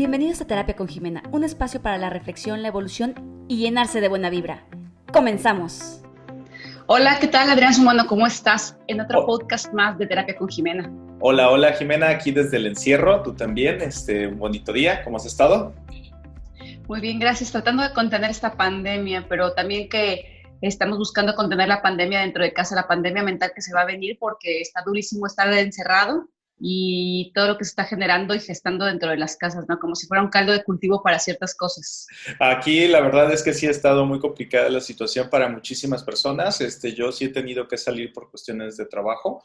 Bienvenidos a Terapia con Jimena, un espacio para la reflexión, la evolución y llenarse de buena vibra. ¡Comenzamos! Hola, ¿qué tal, Adrián Sumano? ¿Cómo estás? En otro Oh, podcast más de Terapia con Jimena. hola Jimena, aquí desde el encierro, tú también, un bonito día, ¿cómo has estado? Muy bien, gracias. Tratando de contener esta pandemia, pero también que estamos buscando contener la pandemia dentro de casa, la pandemia mental que se va a venir porque está durísimo estar encerrado y todo lo que se está generando y gestando dentro de las casas, ¿no? Como si fuera un caldo de cultivo para ciertas cosas. Aquí la verdad es que sí ha estado muy complicada la situación para muchísimas personas. Yo sí he tenido que salir por cuestiones de trabajo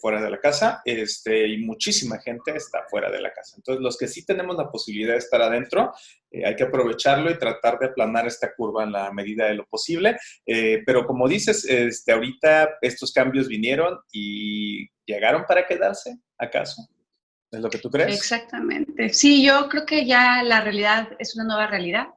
fuera de la casa, y muchísima gente está fuera de la casa. Entonces, los que sí tenemos la posibilidad de estar adentro, hay que aprovecharlo y tratar de aplanar esta curva en la medida de lo posible. Pero como dices, ahorita estos cambios vinieron y llegaron para quedarse, ¿acaso? ¿Es lo que tú crees? Exactamente. Sí, yo creo que ya la realidad es una nueva realidad.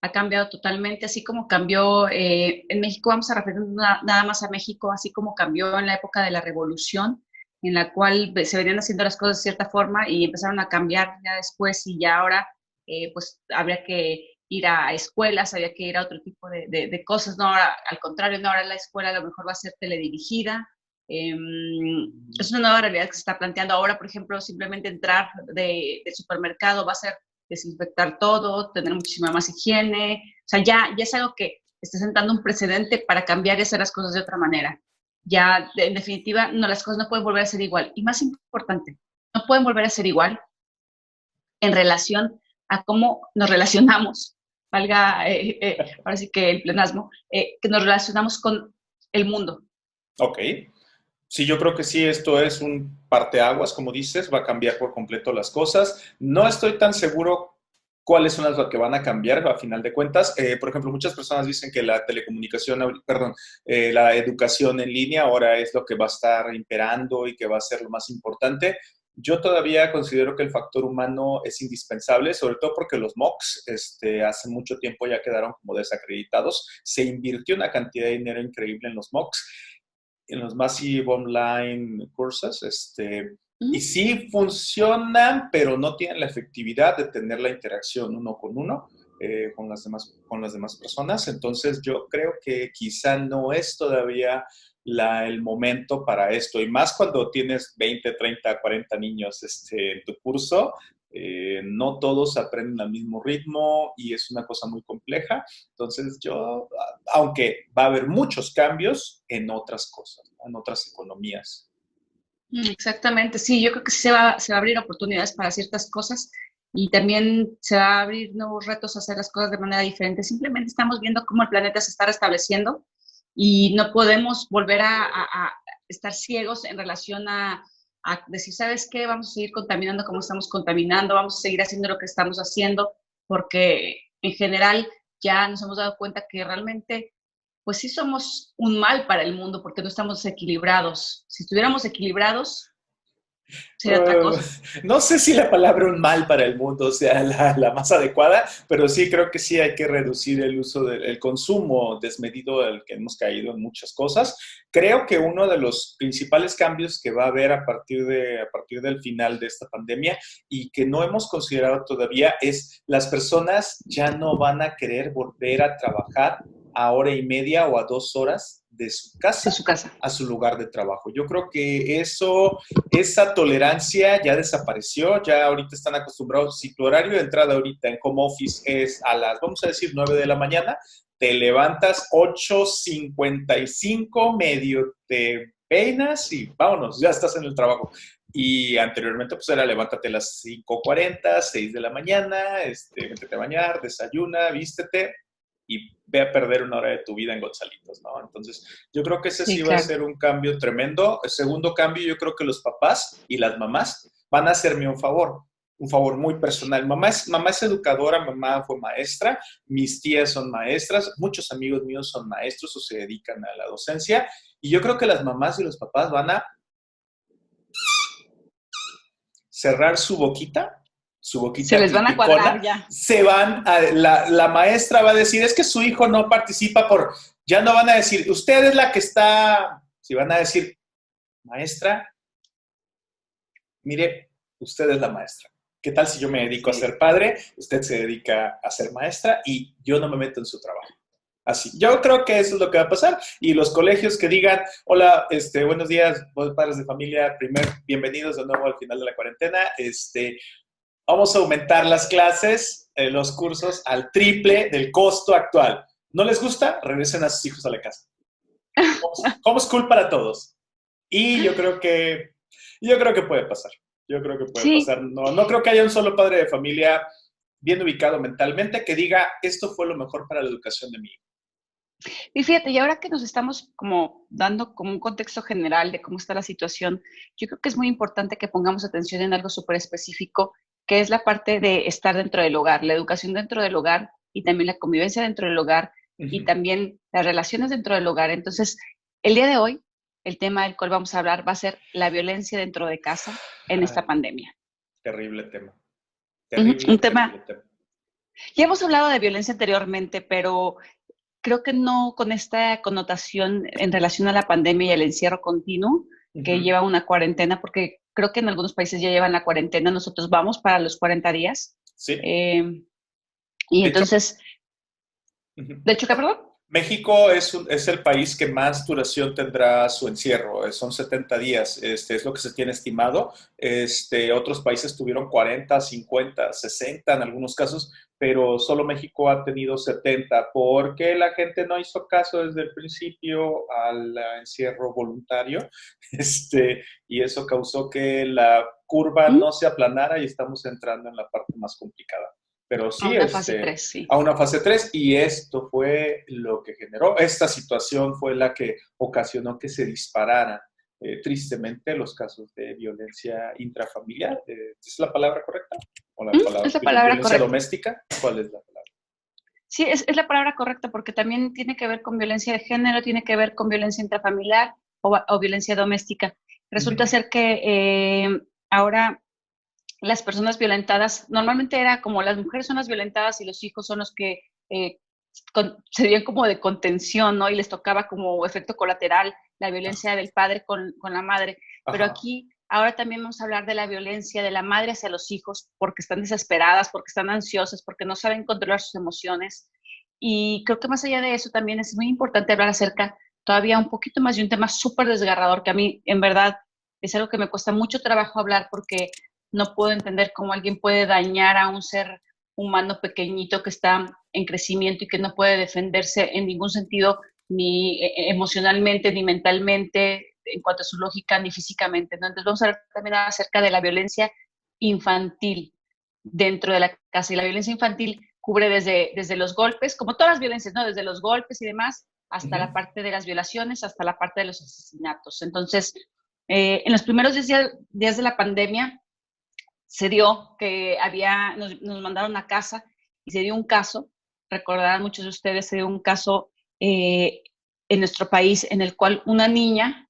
Ha cambiado totalmente, así como cambió en México, vamos a referirnos nada más a México, así como cambió en la época de la Revolución, en la cual se venían haciendo las cosas de cierta forma y empezaron a cambiar ya después y ya ahora pues habría que ir a escuelas, había que ir a otro tipo de cosas, no ahora, al contrario, no ahora la escuela a lo mejor va a ser teledirigida. Eh, es una nueva realidad que se está planteando ahora, por ejemplo, simplemente entrar de supermercado va a ser desinfectar todo, tener muchísima más higiene, o sea, ya es algo que está sentando un precedente para cambiar y hacer las cosas de otra manera. Ya, en definitiva, no, las cosas no pueden volver a ser igual. Y más importante, no pueden volver a ser igual en relación a cómo nos relacionamos, valga ahora sí que el plenasmo, que nos relacionamos con el mundo. Ok. Sí, yo creo que sí, esto es un parteaguas, como dices, va a cambiar por completo las cosas. No estoy tan seguro cuáles son las que van a cambiar a final de cuentas. Por ejemplo, muchas personas dicen que la telecomunicación, perdón, la educación en línea ahora es lo que va a estar imperando y que va a ser lo más importante. Yo todavía considero que el factor humano es indispensable, sobre todo porque los MOOCs hace mucho tiempo ya quedaron como desacreditados. Se invirtió una cantidad de dinero increíble en los MOOCs, en los Massive Online Courses, y sí funcionan, pero no tienen la efectividad de tener la interacción uno con uno con las demás personas. Entonces yo creo que quizá no es todavía el momento para esto, y más cuando tienes 20, 30, 40 niños en tu curso. No todos aprenden al mismo ritmo y es una cosa muy compleja. Entonces aunque va a haber muchos cambios en otras cosas, en otras economías. Exactamente, sí, yo creo que sí se va a abrir oportunidades para ciertas cosas y también se va a abrir nuevos retos a hacer las cosas de manera diferente. Simplemente estamos viendo cómo el planeta se está restableciendo y no podemos volver a estar ciegos en relación a decir, ¿sabes qué? Vamos a seguir contaminando como estamos contaminando, vamos a seguir haciendo lo que estamos haciendo, porque en general ya nos hemos dado cuenta que realmente pues sí somos un mal para el mundo porque no estamos equilibrados. Si estuviéramos equilibrados, sería otra Uh, cosa. no sé si la palabra un mal para el mundo sea la más adecuada, pero sí creo que sí hay que reducir el uso del consumo desmedido del que hemos caído en muchas cosas. Creo que uno de los principales cambios que va a haber a partir del final de esta pandemia y que no hemos considerado todavía es las personas ya no van a querer volver a trabajar a hora y media o a 2 horas de su De casa su casa. a su lugar de trabajo. Yo creo que esa tolerancia ya desapareció, ya ahorita están acostumbrados, si tu horario de entrada ahorita en home office es a las, vamos a decir, 9 de la mañana, te levantas 8:55, medio te peinas y vámonos, ya estás en el trabajo. Y anteriormente pues era levántate a las 5:40, 6 de la mañana, métete a bañar, desayuna, vístete y ve a perder 1 hora de tu vida en Gonzalitos, ¿no? Entonces, yo creo que ese Sí, sí va a claro. ser un cambio tremendo. El segundo cambio, yo creo que los papás y las mamás van a hacerme un favor muy personal. Mamá es educadora, mamá fue maestra, mis tías son maestras, muchos amigos míos son maestros o se dedican a la docencia, y yo creo que las mamás y los papás van a cerrar su Se boquita les van a cuadrar criticona, ya. la maestra va a decir, es que su hijo no participa ya no van a decir, usted es la que está, si van a decir, maestra, mire, usted es la maestra. ¿Qué tal si yo me dedico a ser padre, usted se dedica a ser maestra y yo no me meto en su trabajo? Así, yo creo que eso es lo que va a pasar. Y los colegios que digan, hola, buenos días, padres de familia, bienvenidos de nuevo al final de la cuarentena. Vamos a aumentar las clases, los cursos al triple del costo actual. ¿No les gusta? Regresen a sus hijos a la casa. Homeschool para todos. Y yo creo que puede pasar. Yo creo que puede pasar. No creo que haya un solo padre de familia bien ubicado mentalmente que diga, esto fue lo mejor para la educación de mi hijo. Y fíjate, y ahora que nos estamos como dando como un contexto general de cómo está la situación, yo creo que es muy importante que pongamos atención en algo súper específico, que es la parte de estar dentro del hogar, la educación dentro del hogar y también la convivencia dentro del hogar y también las relaciones dentro del hogar. Entonces, el día de hoy, el tema del cual vamos a hablar va a ser la violencia dentro de casa en esta pandemia. Terrible tema. Un tema. Ya hemos hablado de violencia anteriormente, pero creo que no con esta connotación en relación a la pandemia y el encierro continuo que lleva una cuarentena, porque creo que en algunos países ya llevan la cuarentena, nosotros vamos para los 40 días. Sí. Y entonces, ¿de hecho qué, perdón? México es el país que más duración tendrá su encierro, son 70 días, es lo que se tiene estimado. Otros países tuvieron 40, 50, 60 en algunos casos, pero solo México ha tenido 70 porque la gente no hizo caso desde el principio al encierro voluntario, y eso causó que la curva no se aplanara y estamos entrando en la parte más complicada. Pero sí, a una fase 3, sí. A una fase 3, y esto fue lo que generó, esta situación fue la que ocasionó que se dispararan tristemente los casos de violencia intrafamiliar. ¿Es la palabra correcta? ¿O es la palabra violencia correcta. doméstica? ¿Cuál es la palabra? Sí, es la palabra correcta porque también tiene que ver con violencia de género, tiene que ver con violencia intrafamiliar o violencia doméstica. Resulta ser que ahora las personas violentadas, normalmente era como las mujeres son las violentadas y los hijos son los que serían como de contención, ¿no? Y les tocaba como efecto colateral la violencia del padre con la madre. Pero aquí, ahora también vamos a hablar de la violencia de la madre hacia los hijos porque están desesperadas, porque están ansiosas, porque no saben controlar sus emociones. Y creo que más allá de eso también es muy importante hablar acerca todavía un poquito más de un tema súper desgarrador que a mí, en verdad, es algo que me cuesta mucho trabajo hablar porque no puedo entender cómo alguien puede dañar a un ser humano pequeñito que está en crecimiento y que no puede defenderse en ningún sentido, ni emocionalmente, ni mentalmente, en cuanto a su lógica, ni físicamente, ¿no? Entonces vamos a hablar también acerca de la violencia infantil dentro de la casa. Y la violencia infantil cubre desde los golpes, como todas las violencias, ¿no? Desde los golpes y demás, hasta la parte de las violaciones, hasta la parte de los asesinatos. Entonces, en los primeros días de la pandemia, se dio que nos mandaron a casa y se dio un caso, recordarán muchos de ustedes, se dio un caso en nuestro país en el cual una niña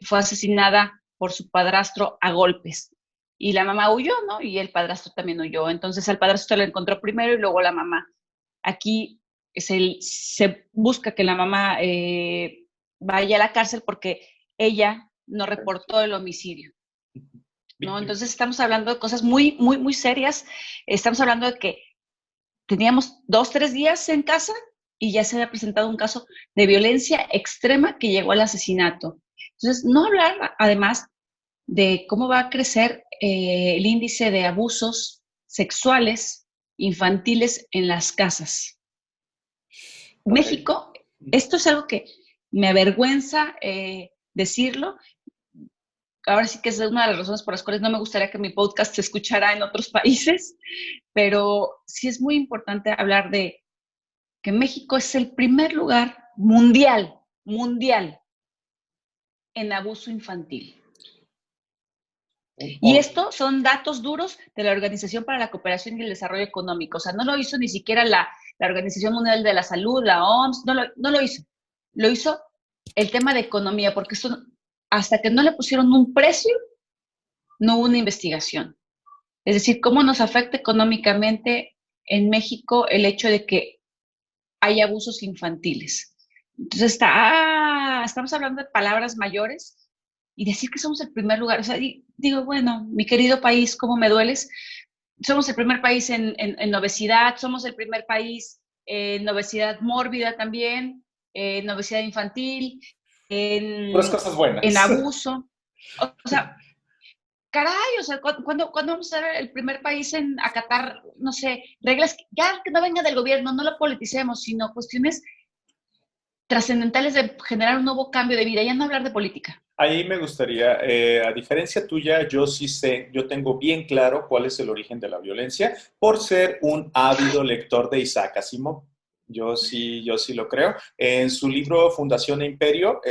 fue asesinada por su padrastro a golpes. Y la mamá huyó, ¿no? Y el padrastro también huyó. Entonces al padrastro lo encontró primero y luego la mamá. Aquí se busca que la mamá vaya a la cárcel porque ella no reportó el homicidio, ¿no? Entonces estamos hablando de cosas muy, muy, muy serias. Estamos hablando de que teníamos 2, 3 días en casa y ya se había presentado un caso de violencia extrema que llegó al asesinato. Entonces, no hablar además de cómo va a crecer el índice de abusos sexuales infantiles en las casas. Okay. México, esto es algo que me avergüenza decirlo. Ahora sí que es una de las razones por las cuales no me gustaría que mi podcast se escuchara en otros países, pero sí es muy importante hablar de que México es el primer lugar mundial en abuso infantil. Y esto son datos duros de la Organización para la Cooperación y el Desarrollo Económico. O sea, no lo hizo ni siquiera la Organización Mundial de la Salud, la OMS, no lo hizo. Lo hizo el tema de economía, porque eso, hasta que no le pusieron un precio, no hubo una investigación. Es decir, cómo nos afecta económicamente en México el hecho de que hay abusos infantiles. Entonces estamos hablando de palabras mayores y decir que somos el primer lugar. O sea, digo, bueno, mi querido país, ¿cómo me dueles? somos el primer país en obesidad, somos el primer país en obesidad mórbida también, en obesidad infantil, Puras en, cosas en buenas. abuso. O sea, caray, o sea, ¿cuándo vamos a ser el primer país en acatar, no sé, reglas ya que no vengan del gobierno, no lo politicemos, sino cuestiones trascendentales de generar un nuevo cambio de vida, ya no hablar de política? Ahí me gustaría, a diferencia tuya, yo sí sé, yo tengo bien claro cuál es el origen de la violencia por ser un ávido lector de Isaac Asimov. Yo sí lo creo. En su libro Fundación e Imperio,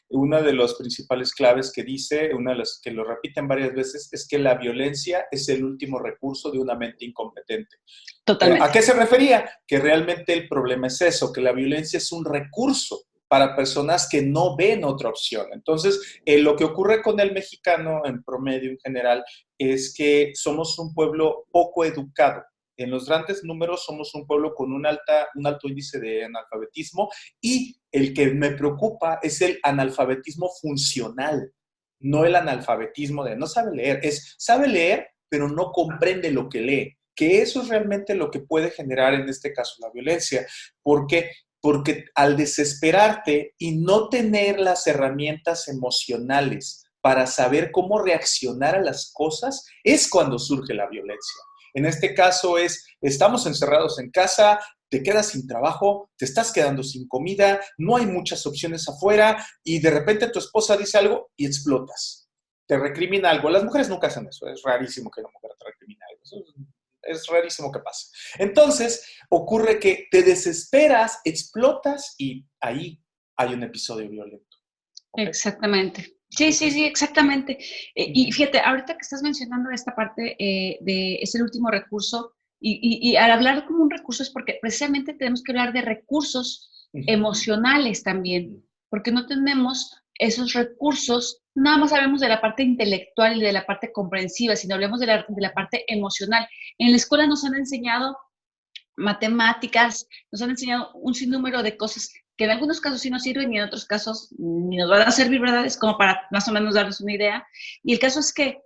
una de las principales claves que dice, una de las que lo repiten varias veces, es que la violencia es el último recurso de una mente incompetente. ¿A qué Totalmente. se refería? Que realmente el problema es eso, que la violencia es un recurso para personas que no ven otra opción. Entonces, lo que ocurre con el mexicano en promedio en general es que somos un pueblo poco educado. En los grandes números somos un pueblo con un alto índice de analfabetismo y el que me preocupa es el analfabetismo funcional, no el analfabetismo de no sabe leer, es sabe leer, pero no comprende lo que lee, que eso es realmente lo que puede generar en este caso la violencia. ¿Por qué? Porque al desesperarte y no tener las herramientas emocionales para saber cómo reaccionar a las cosas, es cuando surge la violencia. En este caso estamos encerrados en casa, te quedas sin trabajo, te estás quedando sin comida, no hay muchas opciones afuera y de repente tu esposa dice algo y explotas. Te recrimina algo. Las mujeres nunca hacen eso, es rarísimo que una mujer te recrimine algo. Eso es rarísimo que pase. Entonces, ocurre que te desesperas, explotas y ahí hay un episodio violento. ¿Okay? Exactamente. Sí, sí, sí, exactamente. Y fíjate, ahorita que estás mencionando esta parte de es el último recurso, y al hablar como un recurso es porque precisamente tenemos que hablar de recursos emocionales también, porque no tenemos esos recursos, nada más hablamos de la parte intelectual y de la parte comprensiva, sino hablemos de la parte emocional. En la escuela nos han enseñado matemáticas, nos han enseñado un sinnúmero de cosas que en algunos casos sí nos sirven y en otros casos ni nos van a servir, ¿verdad? Es como para más o menos darnos una idea. Y el caso es que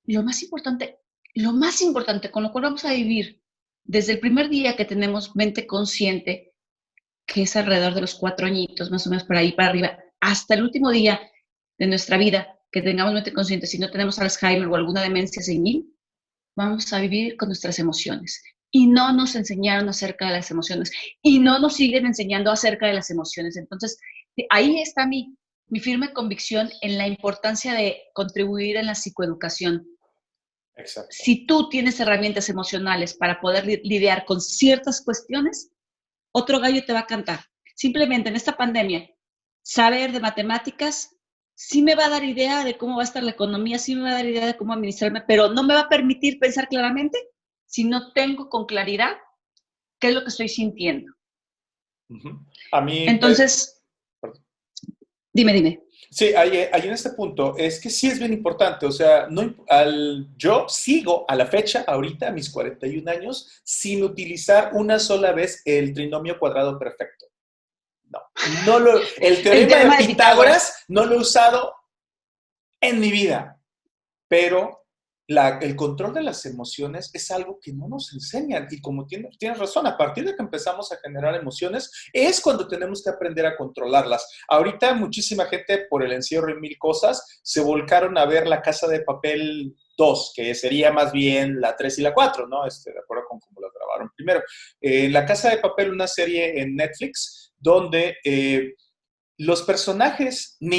lo más importante con lo cual vamos a vivir desde el primer día que tenemos mente consciente, que es alrededor de los 4 añitos, más o menos por ahí para arriba, hasta el último día de nuestra vida que tengamos mente consciente, si no tenemos Alzheimer o alguna demencia senil, vamos a vivir con nuestras emociones. Y no nos enseñaron acerca de las emociones. Y no nos siguen enseñando acerca de las emociones. Entonces, ahí está mi firme convicción en la importancia de contribuir en la psicoeducación. Exacto. Si tú tienes herramientas emocionales para poder lidiar con ciertas cuestiones, otro gallo te va a cantar. Simplemente en esta pandemia, saber de matemáticas sí me va a dar idea de cómo va a estar la economía, sí me va a dar idea de cómo administrarme, pero no me va a permitir pensar claramente si no tengo con claridad qué es lo que estoy sintiendo. A mí, Entonces, dime. sí, ahí en este punto es que sí es bien importante, o sea, yo sigo a la fecha, ahorita a mis 41 años, sin utilizar una sola vez el trinomio cuadrado perfecto. El El teorema teorema de de Pitágoras. Pitágoras no lo he usado en mi vida, pero el control de las emociones es algo que no nos enseñan y como tienes razón, a partir de que empezamos a generar emociones es cuando tenemos que aprender a controlarlas. Ahorita muchísima gente por el encierro y mil cosas se volcaron a ver La Casa de Papel 2, que sería más bien la 3 y la 4, ¿no? De acuerdo con cómo las grabaron primero. La Casa de Papel, una serie en Netflix donde los personajes, ni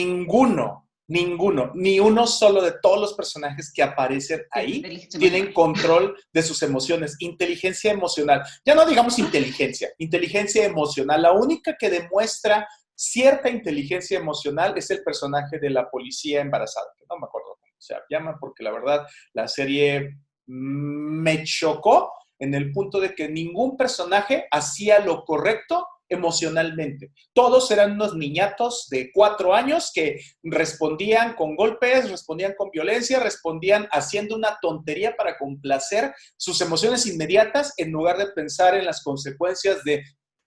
uno solo de todos los personajes que aparecen ahí tienen control de sus emociones, inteligencia emocional. Ya no digamos inteligencia emocional. La única que demuestra cierta inteligencia emocional es el personaje de la policía embarazada, que no me acuerdo cómo se llama, porque la verdad la serie me chocó en el punto de que ningún personaje hacía lo correcto emocionalmente. Todos eran unos niñatos de 4 años que respondían con golpes, respondían con violencia, respondían haciendo una tontería para complacer sus emociones inmediatas en lugar de pensar en las consecuencias de,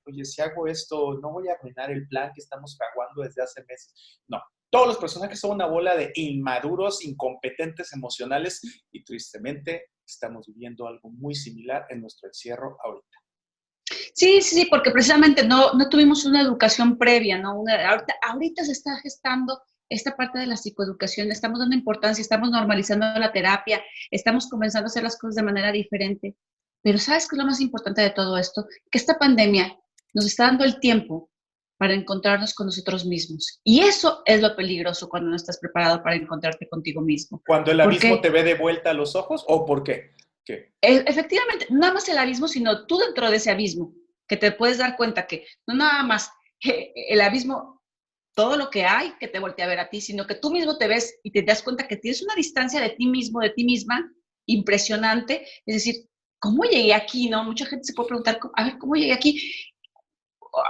oye, si hago esto, no voy a arruinar el plan que estamos fraguando desde hace meses. No, todos los personajes son una bola de inmaduros, incompetentes emocionales y tristemente estamos viviendo algo muy similar en nuestro encierro ahorita. Sí, porque precisamente no tuvimos una educación previa, ¿no? Ahorita se está gestando esta parte de la psicoeducación, estamos dando importancia, estamos normalizando la terapia, estamos comenzando a hacer las cosas de manera diferente. Pero ¿sabes qué es lo más importante de todo esto? Que esta pandemia nos está dando el tiempo para encontrarnos con nosotros mismos. Y eso es lo peligroso cuando no estás preparado para encontrarte contigo mismo. ¿Cuando el ¿Por abismo qué? te ve de vuelta a los ojos o por qué? ¿Qué? Efectivamente, no nada más el abismo, sino tú dentro de ese abismo, que te puedes dar cuenta que no nada más el abismo, todo lo que hay que te voltea a ver a ti, sino que tú mismo te ves y te das cuenta que tienes una distancia de ti mismo, de ti misma, impresionante. Es decir, ¿cómo llegué aquí? ¿No? Mucha gente se puede preguntar, a ver, ¿cómo llegué aquí?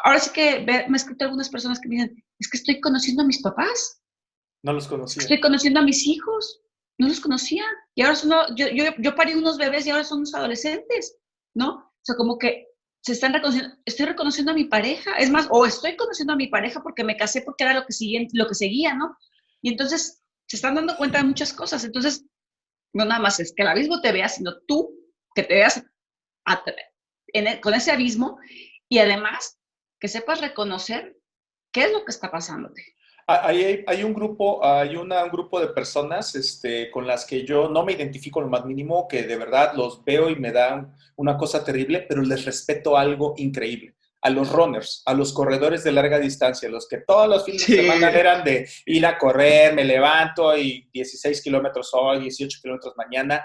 Ahora sí que me han escrito algunas personas que me dicen, es que estoy conociendo a mis papás. No los conocía. Estoy conociendo a mis hijos, no los conocía. Y ahora yo parí unos bebés y ahora son unos adolescentes, ¿no? O sea, como que se están reconociendo, estoy reconociendo a mi pareja, es más, o estoy conociendo a mi pareja porque me casé porque era lo que seguía, ¿no? Y entonces se están dando cuenta de muchas cosas. Entonces, no nada más es que el abismo te vea, sino tú que te veas con ese abismo y además que sepas reconocer qué es lo que está pasándote. Hay un grupo, un grupo de personas con las que yo no me identifico lo más mínimo, que de verdad los veo y me dan una cosa terrible, pero les respeto algo increíble. A los runners, a los corredores de larga distancia, los que todos los fines de semana eran de ir a correr, me levanto y 16 kilómetros hoy, 18 kilómetros mañana.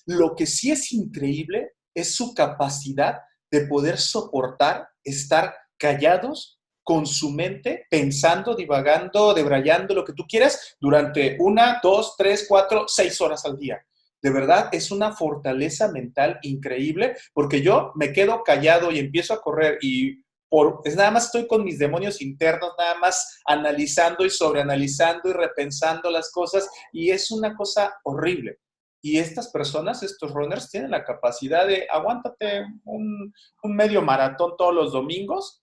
Lo que sí es increíble es su capacidad de poder soportar estar callados con su mente, pensando, divagando, debrayando, lo que tú quieras, durante 1, 2, 3, 4, 6 horas al día. De verdad, es una fortaleza mental increíble, porque yo me quedo callado y empiezo a correr y nada más estoy con mis demonios internos, nada más analizando y sobreanalizando y repensando las cosas, y es una cosa horrible. Y estas personas, estos runners, tienen la capacidad de aguántate un medio maratón todos los domingos,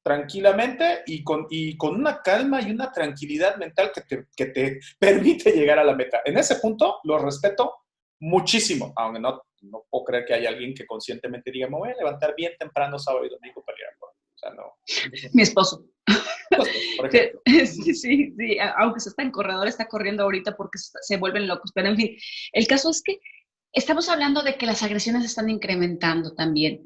tranquilamente y con una calma y una tranquilidad mental que te permite llegar a la meta. En ese punto los respeto muchísimo, aunque no puedo creer que haya alguien que conscientemente diga, me voy a levantar bien temprano sábado y domingo para ir a correr. O sea, no. Mi esposo. Por ejemplo. Sí, aunque se está en corredor, está corriendo ahorita porque se vuelven locos. Pero en fin, el caso es que estamos hablando de que las agresiones están incrementando también.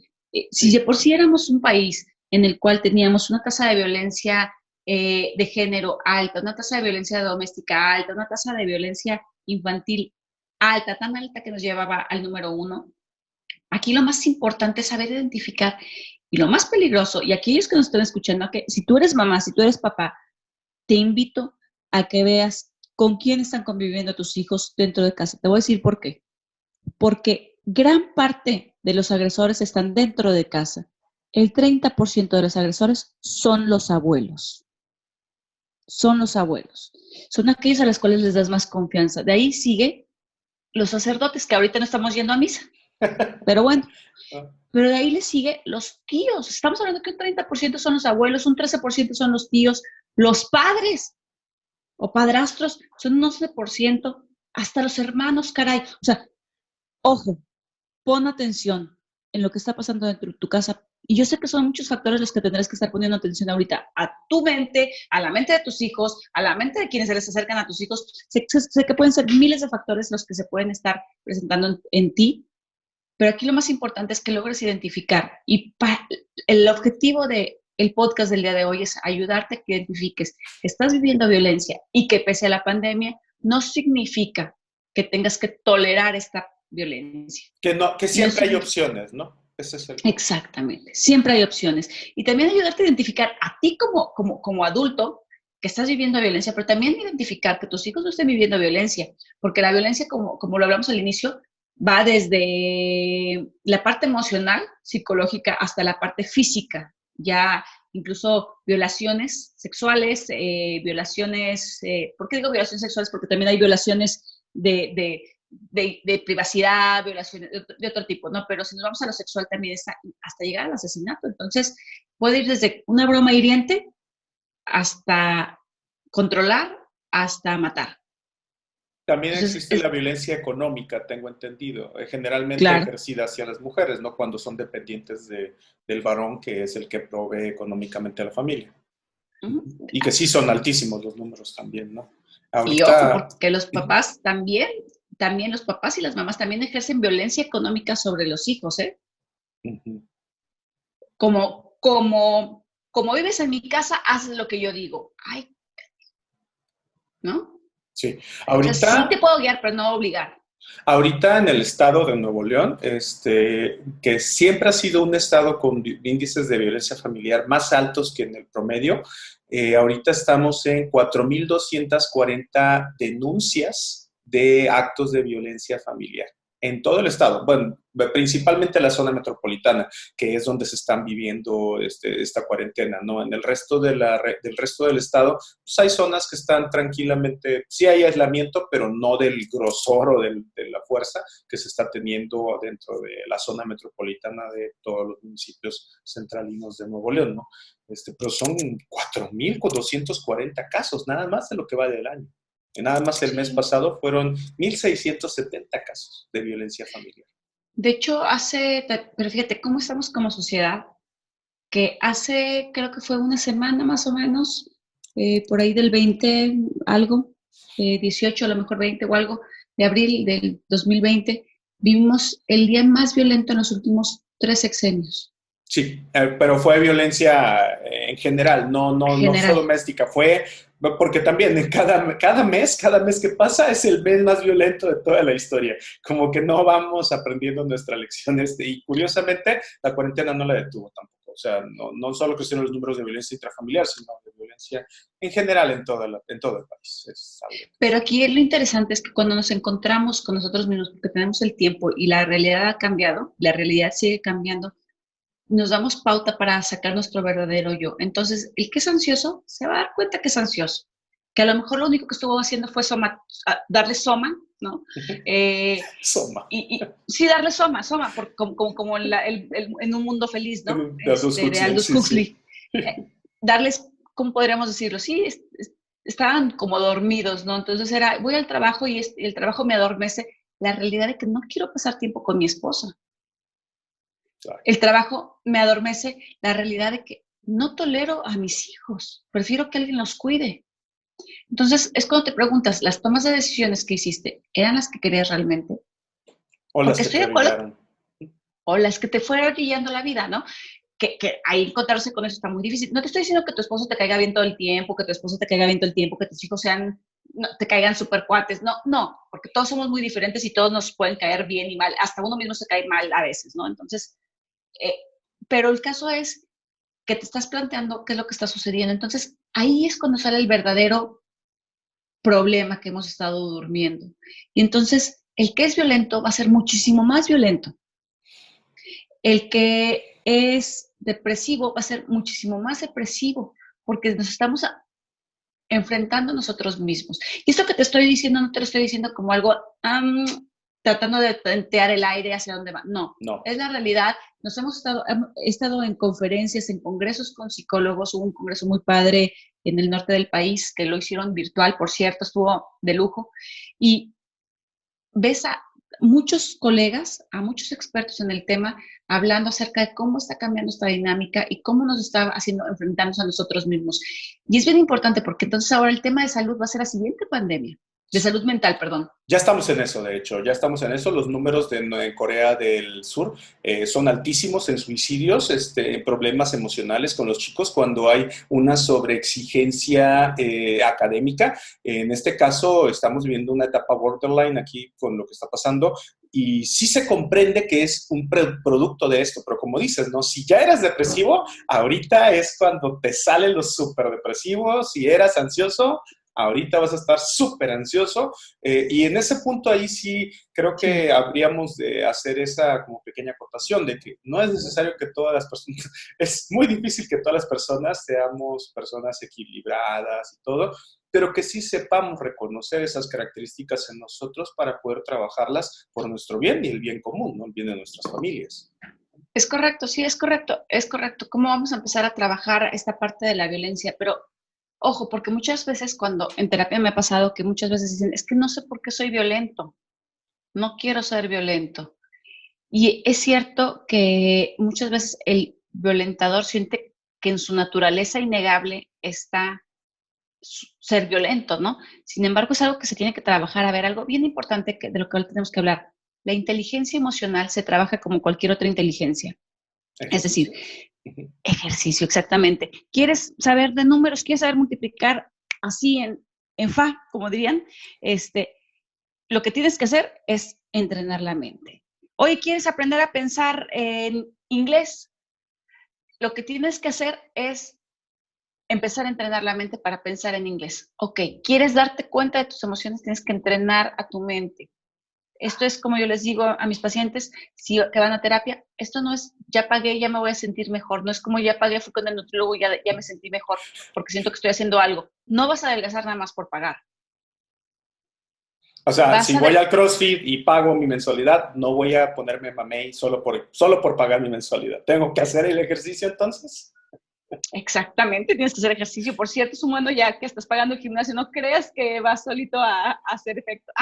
Si de por sí éramos un país en el cual teníamos una tasa de violencia de género alta, una tasa de violencia doméstica alta, una tasa de violencia infantil alta, tan alta que nos llevaba al número 1, aquí lo más importante es saber identificar y lo más peligroso, y aquellos que nos están escuchando, que si tú eres mamá, si tú eres papá, te invito a que veas con quién están conviviendo tus hijos dentro de casa. Te voy a decir por qué. Porque gran parte de los agresores están dentro de casa. El 30% de los agresores son los abuelos. Son los abuelos. Son aquellos a los cuales les das más confianza. De ahí sigue los sacerdotes, que ahorita no estamos yendo a misa. Pero bueno, pero de ahí le sigue los tíos. Estamos hablando que un 30% son los abuelos, un 13% son los tíos, los padres o padrastros son un 11%, hasta los hermanos, caray. O sea, ojo, pon atención en lo que está pasando dentro de tu casa. Y yo sé que son muchos factores los que tendrás que estar poniendo atención ahorita a tu mente, a la mente de tus hijos, a la mente de quienes se les acercan a tus hijos. Sé que pueden ser miles de factores los que se pueden estar presentando en ti, pero aquí lo más importante es que logres identificar. Y el objetivo del podcast del día de hoy es ayudarte a que identifiques que estás viviendo violencia y que pese a la pandemia no significa que tengas que tolerar esta violencia. Que siempre hay opciones, ¿no? Ese es el... Exactamente, siempre hay opciones. Y también ayudarte a identificar a ti como adulto que estás viviendo violencia, pero también identificar que tus hijos no estén viviendo violencia, porque la violencia, como lo hablamos al inicio, va desde la parte emocional, psicológica, hasta la parte física, ya incluso violaciones sexuales, ¿por qué digo violaciones sexuales? Porque también hay violaciones de privacidad, violaciones de otro tipo, ¿no? Pero si nos vamos a lo sexual también está hasta llegar al asesinato. Entonces, puede ir desde una broma hiriente hasta controlar, hasta matar. También Entonces, existe la violencia económica, tengo entendido, generalmente claro. ejercida hacia las mujeres, ¿no? Cuando son dependientes del varón, que es el que provee económicamente a la familia. Ujú. Y que sí son altísimos los números también, ¿no? Y ojo, Ahorita, porque los papás también los papás y las mamás también ejercen violencia económica sobre los hijos, ¿eh? ujú, Como vives en mi casa, haces lo que yo digo. Ay, ¿no? sí, O sea, sí te ahorita puedo guiar, pero no obligar. Ahorita en el estado de Nuevo León, que siempre ha sido un estado con índices de violencia familiar más altos que en el promedio, ahorita estamos en 4,240 denuncias de actos de violencia familiar en todo el estado. Bueno, principalmente la zona metropolitana, que es donde se están viviendo esta cuarentena, ¿no? En el resto del resto del estado, pues hay zonas que están tranquilamente, sí hay aislamiento, pero no del grosor o de la fuerza que se está teniendo dentro de la zona metropolitana de todos los municipios centralinos de Nuevo León, ¿no? Pero son 4,240 casos, nada más de lo que va del año. Y nada más el mes Sí. pasado fueron 1,670 casos de violencia familiar. De hecho, pero fíjate cómo estamos como sociedad, que hace, creo que fue una semana más o menos, por ahí del 20, algo, 18, a lo mejor 20 o algo, de abril del 2020, vimos el día más violento en los últimos 3 sexenios. Sí, pero fue violencia en general, no fue General. doméstica, fue porque también en cada mes que pasa es el mes más violento de toda la historia. Como que no vamos aprendiendo nuestra lección. Y curiosamente, la cuarentena no la detuvo tampoco. O sea, no solo cuestionó los números de violencia intrafamiliar, sino de violencia en general en todo el país. Es algo. Pero aquí lo interesante es que cuando nos encontramos con nosotros mismos, porque tenemos el tiempo y la realidad ha cambiado, la realidad sigue cambiando, nos damos pauta para sacar nuestro verdadero yo. Entonces, el que es ansioso se va a dar cuenta que es ansioso, que a lo mejor lo único que estuvo haciendo fue darle soma, ¿no? Soma. Sí, darle soma, como en un mundo feliz, ¿no? De Aldous De Huxley, Aldous sí, sí. Huxley. Darles, ¿cómo podríamos decirlo? Sí, estaban como dormidos, ¿no? Entonces voy al trabajo y el trabajo me adormece. La realidad es que no quiero pasar tiempo con mi esposa. Claro. El trabajo me adormece, la realidad de que no tolero a mis hijos, prefiero que alguien los cuide. Entonces, es cuando te preguntas, ¿las tomas de decisiones que hiciste eran las que querías realmente? O las Porque que estoy te de acuerdo, orillaron. o las que te fueron guiando la vida, ¿no? Que ahí encontrarse con eso está muy difícil. No te estoy diciendo que tu esposo te caiga bien todo el tiempo, que tu esposo te caiga bien todo el tiempo, que tus hijos te caigan súper cuates. No, porque todos somos muy diferentes y todos nos pueden caer bien y mal. Hasta uno mismo se cae mal a veces, ¿no? Entonces, pero el caso es que te estás planteando qué es lo que está sucediendo. Entonces, ahí es cuando sale el verdadero problema que hemos estado durmiendo. Y entonces, el que es violento va a ser muchísimo más violento. El que es depresivo va a ser muchísimo más depresivo, porque nos estamos enfrentando a nosotros mismos. Y esto que te estoy diciendo, no te lo estoy diciendo como algo tratando de tantear el aire hacia dónde va. No, es la realidad. He estado en conferencias, en congresos con psicólogos. Hubo un congreso muy padre en el norte del país que lo hicieron virtual, por cierto, estuvo de lujo. Y ves a muchos colegas, a muchos expertos en el tema, hablando acerca de cómo está cambiando esta dinámica y cómo nos está haciendo enfrentarnos a nosotros mismos. Y es bien importante porque entonces ahora el tema de salud va a ser la siguiente pandemia. De salud mental, perdón. Ya estamos en eso, de hecho, ya estamos en eso. Los números de Corea del Sur son altísimos en suicidios, problemas emocionales con los chicos cuando hay una sobreexigencia académica. En este caso, estamos viviendo una etapa borderline aquí con lo que está pasando y sí se comprende que es un producto de esto, pero como dices, ¿no? Si ya eras depresivo, ahorita es cuando te salen los súper depresivos. Si eras ansioso, ahorita vas a estar súper ansioso y en ese punto ahí sí creo que habríamos de hacer esa como pequeña acotación de que no es necesario que todas las personas, es muy difícil que todas las personas seamos personas equilibradas y todo, pero que sí sepamos reconocer esas características en nosotros para poder trabajarlas por nuestro bien y el bien común, ¿no? El bien de nuestras familias. Es correcto, sí, es correcto. ¿Cómo vamos a empezar a trabajar esta parte de la violencia? Pero Ojo, porque muchas veces cuando en terapia me ha pasado que muchas veces dicen, es que no sé por qué soy violento, no quiero ser violento. Y es cierto que muchas veces el violentador siente que en su naturaleza innegable está ser violento, ¿no? Sin embargo, es algo que se tiene que trabajar. A ver, algo bien importante de lo que ahora tenemos que hablar. La inteligencia emocional se trabaja como cualquier otra inteligencia. Es decir, ejercicio, exactamente. ¿Quieres saber de números? ¿Quieres saber multiplicar así en fa, como dirían? Lo que tienes que hacer es entrenar la mente. Oye, ¿quieres aprender a pensar en inglés? Lo que tienes que hacer es empezar a entrenar la mente para pensar en inglés. Ok, ¿quieres darte cuenta de tus emociones? Tienes que entrenar a tu mente. Esto es como yo les digo a mis pacientes que van a terapia, esto no es ya pagué, ya me voy a sentir mejor, no es como ya pagué, fui con el nutriólogo y ya me sentí mejor porque siento que estoy haciendo algo. No vas a adelgazar nada más por pagar. O sea, si voy al CrossFit y pago mi mensualidad, no voy a ponerme mamey solo por pagar mi mensualidad. ¿Tengo que hacer el ejercicio entonces? Exactamente, tienes que hacer ejercicio. Por cierto, sumando ya que estás pagando el gimnasio, no creas que vas solito a hacer efecto.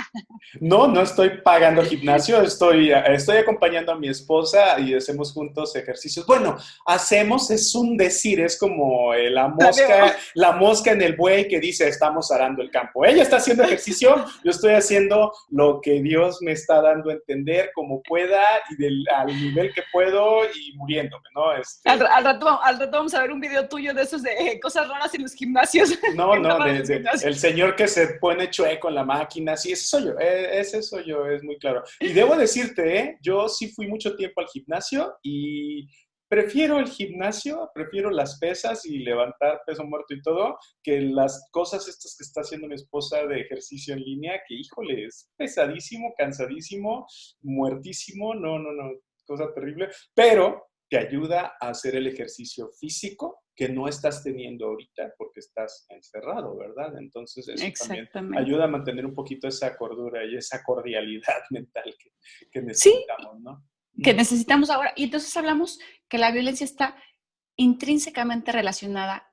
No estoy pagando gimnasio, estoy acompañando a mi esposa y hacemos juntos ejercicios. Bueno, hacemos, es un decir, es como la mosca en el buey que dice, estamos arando el campo. Ella está haciendo ejercicio, yo estoy haciendo lo que Dios me está dando a entender como pueda y al nivel que puedo y muriéndome, ¿no? Al rato vamos a ver un video tuyo de esos de cosas raras en los gimnasios. No, el señor que se pone chueco en la máquina, sí, ese soy yo, es muy claro. Y debo decirte, yo sí fui mucho tiempo al gimnasio y prefiero el gimnasio, prefiero las pesas y levantar peso muerto y todo, que las cosas estas que está haciendo mi esposa de ejercicio en línea, que híjole, es pesadísimo, cansadísimo, muertísimo, no, cosa terrible, pero te ayuda a hacer el ejercicio físico que no estás teniendo ahorita porque estás encerrado, ¿verdad? Entonces eso también ayuda a mantener un poquito esa cordura y esa cordialidad mental que necesitamos, ¿no? Que necesitamos ahora. Y entonces hablamos que la violencia está intrínsecamente relacionada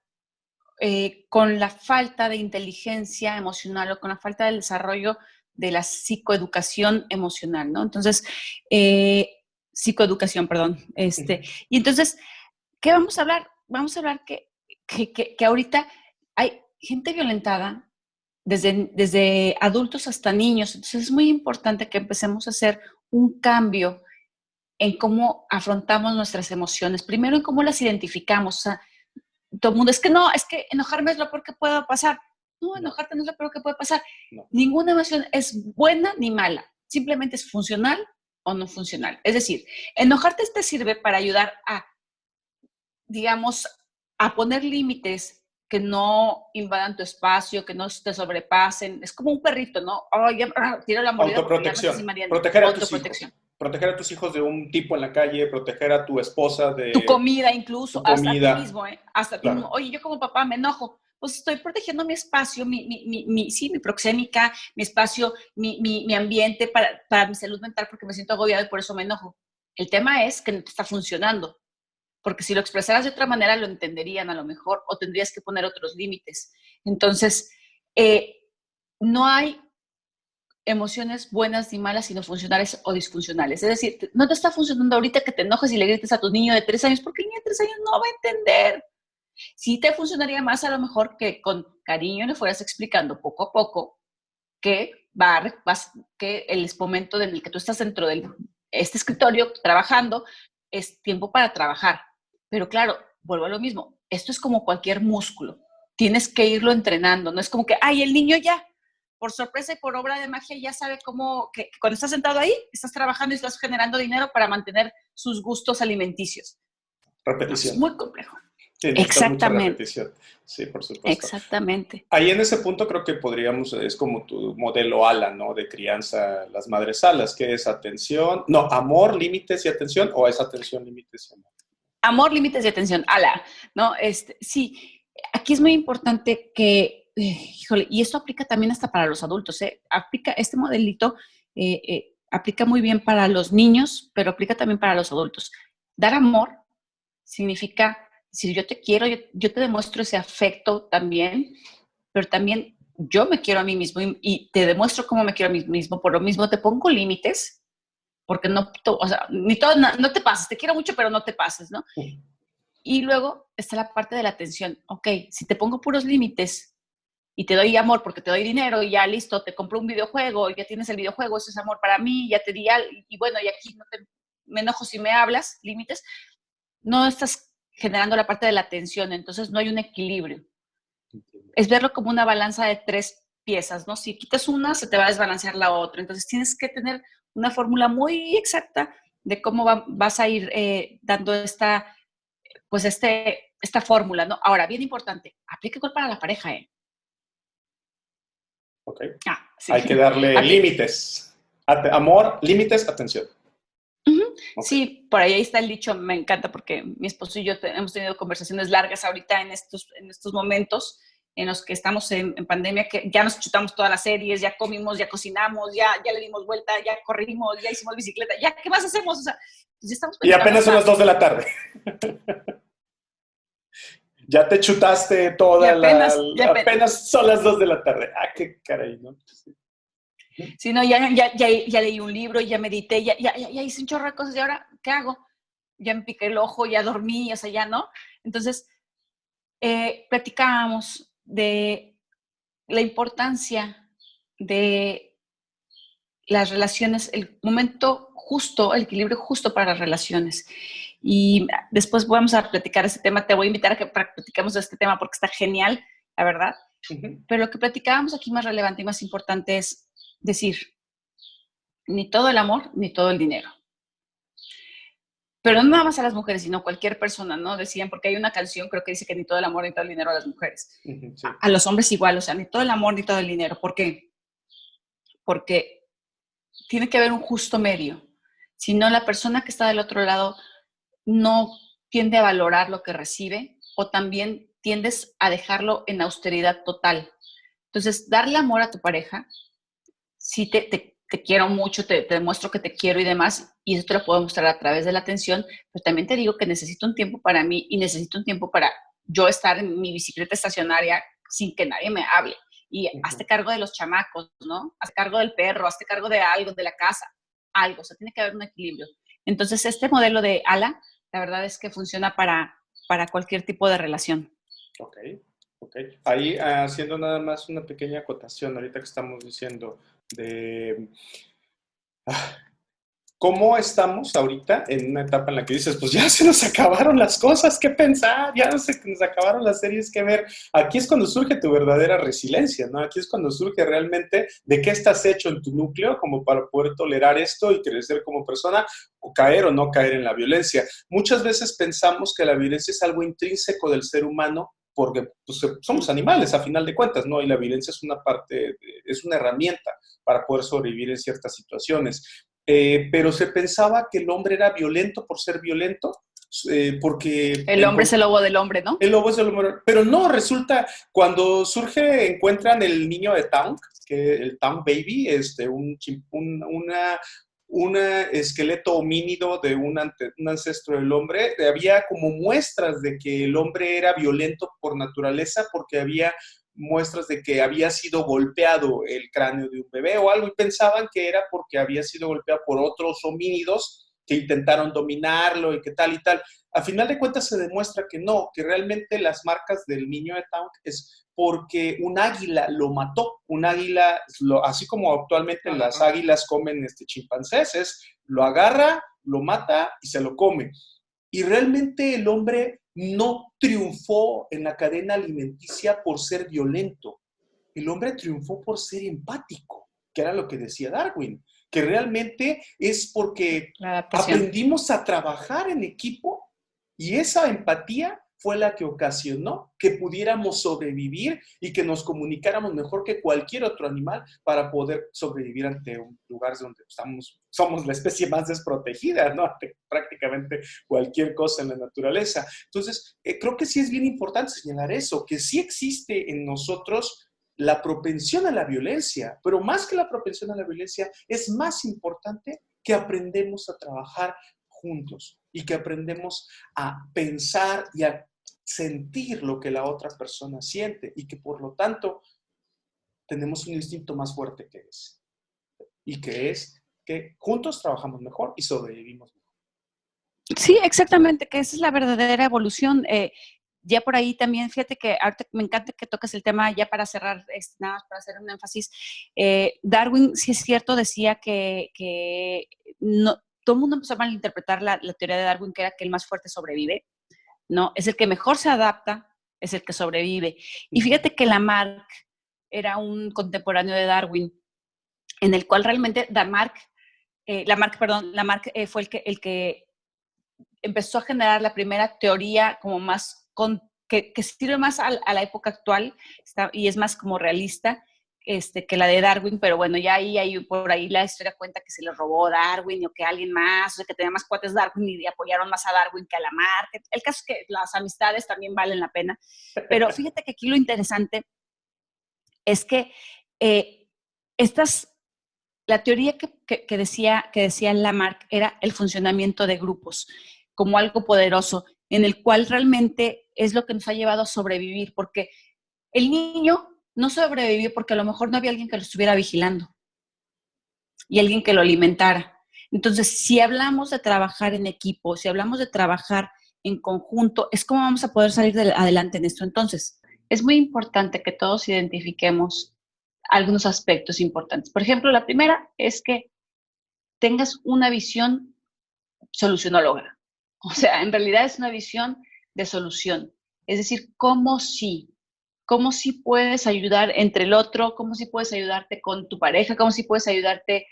con la falta de inteligencia emocional o con la falta del desarrollo de la psicoeducación emocional, ¿no? Entonces, psicoeducación, perdón. Y entonces, ¿qué vamos a hablar? Vamos a hablar que ahorita hay gente violentada desde adultos hasta niños. Entonces, es muy importante que empecemos a hacer un cambio en cómo afrontamos nuestras emociones. Primero, en cómo las identificamos. O sea, todo el mundo, es que enojarme es lo peor que puede pasar. No, enojarte no es lo peor que puede pasar. No. Ninguna emoción es buena ni mala. Simplemente es funcional o no funcional. Es decir, enojarte te sirve para ayudar a, digamos, a poner límites que no invadan tu espacio, que no te sobrepasen. Es como un perrito, ¿no? Oh, ya tiro la mordida. Autoprotección. Proteger a tus hijos. Proteger a tus hijos de un tipo en la calle, proteger a tu esposa de... Tu comida incluso, tu comida. Hasta ti mismo, ¿eh? Hasta ti mismo. Oye, yo como papá me enojo. Pues estoy protegiendo mi espacio, mi proxémica, mi espacio, mi ambiente para mi salud mental porque me siento agobiado y por eso me enojo. El tema es que no te está funcionando. Porque si lo expresaras de otra manera lo entenderían a lo mejor o tendrías que poner otros límites. Entonces, no hay emociones buenas ni malas, sino funcionales o disfuncionales. Es decir, no te está funcionando ahorita que te enojes y le grites a tu niño de 3 años, porque el niño de 3 años no va a entender. Sí te funcionaría más a lo mejor que con cariño le fueras explicando poco a poco que que el momento en el que tú estás dentro de este escritorio trabajando es tiempo para trabajar. Pero claro, vuelvo a lo mismo, esto es como cualquier músculo. Tienes que irlo entrenando, no es como que, ay, el niño ya, por sorpresa y por obra de magia, ya sabe cómo, que cuando estás sentado ahí, estás trabajando y estás generando dinero para mantener sus gustos alimenticios. Repetición. Es muy complejo. Sí, exactamente. Mucha repetición. Sí, por supuesto. Exactamente. Ahí en ese punto creo que podríamos, es como tu modelo ALA, ¿no? De crianza, las madres alas, que es atención, no, amor, límites y atención, o es atención, límites y amor. Amor, límites y atención, ALA, ¿no? Sí, aquí es muy importante que, híjole, y esto aplica también hasta para los adultos, ¿eh? Aplica este modelito, aplica muy bien para los niños, pero aplica también para los adultos. Dar amor significa Si yo te quiero, yo te demuestro ese afecto también, pero también yo me quiero a mí mismo y te demuestro cómo me quiero a mí mismo. Por lo mismo te pongo límites, porque no, o sea, no te pases, te quiero mucho, pero no te pases, ¿no? Y luego está la parte de la atención. Ok, si te pongo puros límites y te doy amor porque te doy dinero y ya listo, te compro un videojuego, ya tienes el videojuego, eso es amor para mí, ya te di y bueno, y aquí me enojo si me hablas, límites, no estás generando la parte de la atención, entonces no hay un equilibrio. Es verlo como una balanza de 3 piezas, ¿no? Si quitas una, se te va a desbalancear la otra. Entonces tienes que tener una fórmula muy exacta de cómo vas a ir dando esta fórmula, ¿no? Ahora, bien importante, aplica igual para la pareja, ¿eh? Ok. Sí. Hay que darle límites. Amor, límites, atención. Uh-huh. Okay. Sí, por ahí está el dicho, me encanta porque mi esposo y yo hemos tenido conversaciones largas ahorita en estos momentos en los que estamos en pandemia, que ya nos chutamos todas las series, ya comimos, ya cocinamos, ya le dimos vuelta, ya corrimos, ya hicimos bicicleta, ya, ¿qué más hacemos? O sea, pues ya estamos y apenas son las 2 de la tarde. Ya te chutaste toda apenas son las 2 de la tarde. Ah, qué caray, ¿no? Sí, no, ya leí un libro, ya medité, ya hice un chorro de cosas y ahora, ¿qué hago? Ya me piqué el ojo, ya dormí, o sea, ya no. Entonces, platicábamos de la importancia de las relaciones, el momento justo, el equilibrio justo para las relaciones. Y después vamos a platicar este tema. Te voy a invitar a que platiquemos de este tema porque está genial, la verdad. Uh-huh. Pero lo que platicábamos aquí más relevante y más importante es decir, ni todo el amor, ni todo el dinero. Pero no nada más a las mujeres, sino cualquier persona, ¿no? Decían, porque hay una canción, creo que dice que ni todo el amor, ni todo el dinero a las mujeres. Uh-huh, sí. A los hombres igual, o sea, ni todo el amor, ni todo el dinero. ¿Por qué? Porque tiene que haber un justo medio. Si no, la persona que está del otro lado no tiende a valorar lo que recibe o también tiendes a dejarlo en austeridad total. Entonces, darle amor a tu pareja, si te quiero mucho, te demuestro que te quiero y demás, y eso te lo puedo mostrar a través de la atención, pero también te digo que necesito un tiempo para mí y necesito un tiempo para yo estar en mi bicicleta estacionaria sin que nadie me hable. Y hazte cargo de los chamacos, ¿no? Hazte cargo del perro, hazte cargo de algo, de la casa, algo. O sea, tiene que haber un equilibrio. Entonces, este modelo de ALA, la verdad es que funciona para cualquier tipo de relación. Ok. Ahí haciendo nada más una pequeña acotación, ahorita que estamos diciendo de cómo estamos ahorita en una etapa en la que dices, pues ya se nos acabaron las cosas que pensar, ya se nos acabaron las series que ver. Aquí es cuando surge tu verdadera resiliencia, ¿no? Aquí es cuando surge realmente de qué estás hecho en tu núcleo como para poder tolerar esto y crecer como persona o caer o no caer en la violencia. Muchas veces pensamos que la violencia es algo intrínseco del ser humano porque pues, somos animales a final de cuentas, ¿no? Y la violencia es una parte, es una herramienta para poder sobrevivir en ciertas situaciones. Pero se pensaba que el hombre era violento por ser violento, porque... El hombre es el lobo del hombre, ¿no? El lobo es el hombre, pero no, resulta, cuando encuentran el niño de Town, el Town Baby, un esqueleto homínido de un ancestro del hombre, había como muestras de que el hombre era violento por naturaleza porque había muestras de que había sido golpeado el cráneo de un bebé o algo y pensaban que era porque había sido golpeado por otros homínidos que intentaron dominarlo y que tal y tal. A final de cuentas se demuestra que no, que realmente las marcas del niño de Town es porque un águila lo mató. Un águila, así como actualmente las águilas comen chimpancés, lo agarra, lo mata y se lo come. Y realmente el hombre no triunfó en la cadena alimenticia por ser violento. El hombre triunfó por ser empático, que era lo que decía Darwin, que realmente es porque aprendimos a trabajar en equipo y esa empatía fue la que ocasionó que pudiéramos sobrevivir y que nos comunicáramos mejor que cualquier otro animal para poder sobrevivir ante un lugar donde somos la especie más desprotegida, ¿no? Ante prácticamente cualquier cosa en la naturaleza. Entonces, creo que sí es bien importante señalar eso, que sí existe en nosotros la propensión a la violencia, pero más que la propensión a la violencia, es más importante que aprendemos a trabajar juntos y que aprendemos a pensar y a sentir lo que la otra persona siente y que por lo tanto tenemos un instinto más fuerte que ese. Y que es que juntos trabajamos mejor y sobrevivimos mejor. Sí, exactamente, que esa es la verdadera evolución. Ya por ahí también, fíjate que ahorita me encanta que toques el tema ya para cerrar, nada más para hacer un énfasis. Darwin, sí es cierto, decía que no, todo el mundo empezó a malinterpretar la teoría de Darwin, que era que el más fuerte sobrevive, ¿no? Es el que mejor se adapta, es el que sobrevive. Y fíjate que Lamarck era un contemporáneo de Darwin, en el cual realmente Lamarck fue el que empezó a generar la primera teoría como más, que sirve más a la época actual y es más como realista que la de Darwin, pero bueno, ya por ahí la historia cuenta que se le robó Darwin o que alguien más, o sea, que tenía más cuates Darwin y apoyaron más a Darwin que a Lamarck. El caso es que las amistades también valen la pena, pero fíjate que aquí lo interesante es que la teoría que decía Lamarck era el funcionamiento de grupos como algo poderoso, en el cual realmente es lo que nos ha llevado a sobrevivir, porque el niño no sobrevivió porque a lo mejor no había alguien que lo estuviera vigilando y alguien que lo alimentara. Entonces, si hablamos de trabajar en equipo, si hablamos de trabajar en conjunto, es como vamos a poder salir adelante en esto. Entonces, es muy importante que todos identifiquemos algunos aspectos importantes. Por ejemplo, la primera es que tengas una visión solucionóloga. O sea, en realidad es una visión de solución. Es decir, cómo sí puedes ayudar entre el otro, cómo sí puedes ayudarte con tu pareja, cómo sí puedes ayudarte